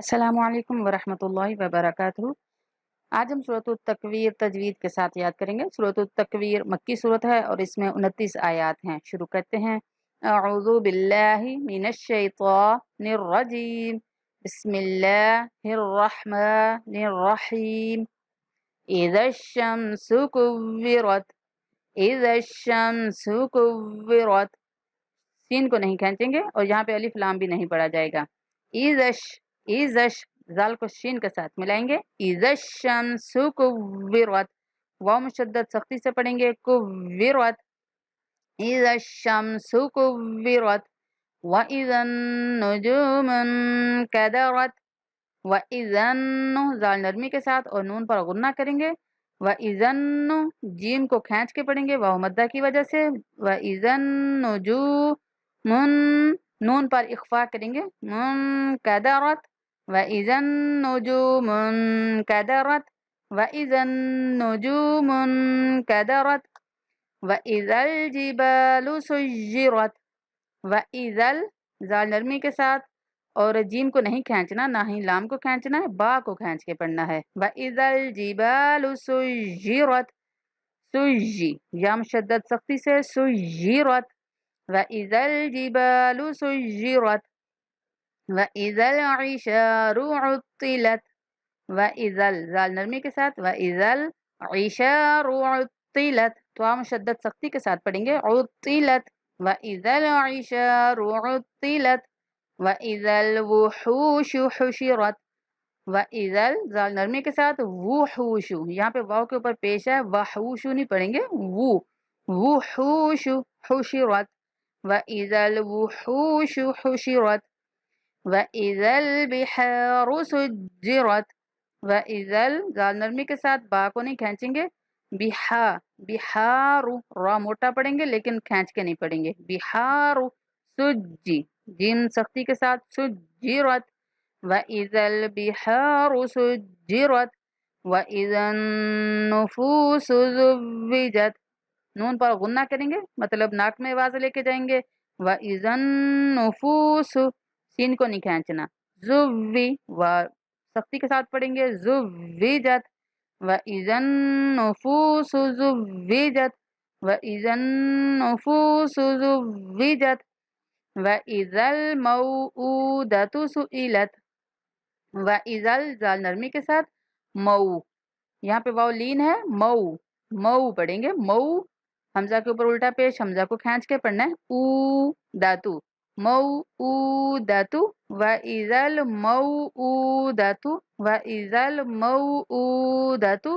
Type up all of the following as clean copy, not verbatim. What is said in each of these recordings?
अस्सलामुअलैकुम वरहमतुल्लाहि वबरकातुहू। आज हम सूरत तकवीर तजवीद के साथ याद करेंगे। सूरत तकवीर मक्की सूरत है और इसमें 29 आयात हैं। शुरू करते हैं। अऊज़ु बिल्लाहि मिनश शैतानिर रजीम। बिस्मिल्लाहिर रहमानिर रहीम। इज़श शम्सु कुव्विरत। इज़श शम्सु कुव्विरत। सीन को नहीं खींचेंगे और यहाँ पे अलिफ लाम भी नहीं पढ़ा जाएगा। इज़श इज़श जाल को शीन के साथ मिलाएंगे। इज़श शम्सु कुव्विरत। वाव मुशद्दद सख्ती से पढ़ेंगे। कुव्विरत। इज़श शम्सु कुव्विरत। व इज़न नुजुमुन कदरत। व इज़न जाल नरमी के साथ और नून पर गुन्ना करेंगे। व इज़न जीम को खींच के पढ़ेंगे वाव मद्दा की वजह से। व इज़न नुजुमुन नून पर इख्फा करेंगे। मुनकदरत। व इज़न नुजुमुन कदरत। व इज़न नुजुमुन कदरत। व इज़ल जिबालु सुय्यिरत। व इज़ल जाल नरमी के साथ और जीम को नहीं खींचना, ना ही लाम को खींचना है, बा को खींच के पढ़ना है। व इज़ल जिबालु सुय्यिरत। सुय्यी या मुशद्दद सख्ती से सुय्यिरत। व इज़ल जिबालु सुय्यिरत। व इज़ल इशारु उत्तिलत। व इज़ल जाल नरमी के साथ। व इज़ल इशारु उत्तिलत। तो मुशद्दद सख्ती के साथ पढ़ेंगे। उत्तिलत। व इज़ल इशारु उत्तिलत। व इज़ल वुहूशु हुशिरत। व इज़ल जाल नरमी के साथ। वुहूशु यहाँ पे वाव के ऊपर पेश है, वहूशु नहीं पढ़ेंगे। वुहूशु हुशिरत। व इज़ल वुहूशु हुशिरत। व इज़ल बिहारु सुज्जिरत। व इज़ल जाल नरमी के साथ बा को नहीं खींचेंगे। बिहारू रा मोटा पढ़ेंगे लेकिन खींच के नहीं पढ़ेंगे। बिहारू सुज्जी जिम सख्ती के साथ सुज्जिरत। व इज़ल बिहारु सुज्जिरत। व इज़न नुफूसु ज़ुव्विजत। नून पर गुन्ना करेंगे, मतलब नाक में आवाज लेके जाएंगे। व इज़न नुफूसु सीन को नहीं खींचना। ज़ुव्वी व सख्ती के साथ पढ़ेंगे। ज़ुव्विजत। व इज़न नुफूसु ज़ुव्विजत। व इज़न नुफूसु ज़ुव्विजत। व इज़ल मौऊदतु सुइलत। व इज़ल जाल नरमी के साथ। मऊ यहाँ पे वाव लीन है। मऊ मऊ पढ़ेंगे। मऊ हमजा के ऊपर उल्टा पेश, हमजा को खींच के पढ़ना है। ऊ दातु मऊ ऊ दातु। व इज़ल मऊ ऊ दातु। व इज़ल मऊ ऊ दातु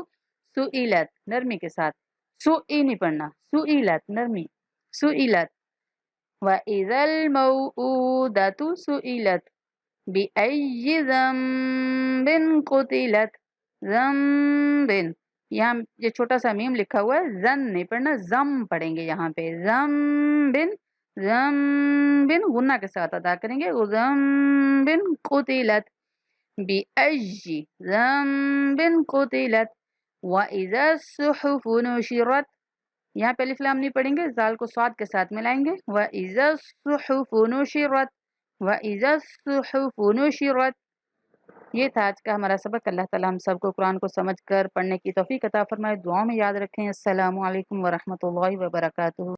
सुइलत नरमी के साथ। सुई नहीं पढ़ना, सुइलत नरमी सुइलत। व इज़ल मऊ ऊ दातु सुइलत। बिअय्यि ज़ंबिन कुतिलत। ज़ंबिन यहाँ ये छोटा सा मीम लिखा हुआ है, जन नहीं पढ़ना, जम पढ़ेंगे यहाँ पे। ज़ंबिन ज़ंबिन गुन्ना के साथ अदा करेंगे। ज़ंबिन कुतिलत। बिअय्यि ज़ंबिन कुतिलत। व इज़ा सुहुफु नुशिरत। यहाँ पे अलिफ लाम नहीं पढ़ेंगे, जाल को स्वाद के साथ मिलाएंगे। व इज़ा सुहुफु नुशिरत। व इज़ा सुहुफु नुशिरत। ये था आज का हमारा सबक। अल्लाह ताला हम सबको कुरान को समझ कर पढ़ने की तौफीक अता फरमाए। दुआओं में याद रखें। अस्सलामु अलैकुम वरहमतुल्लाहि वबरकातुहू।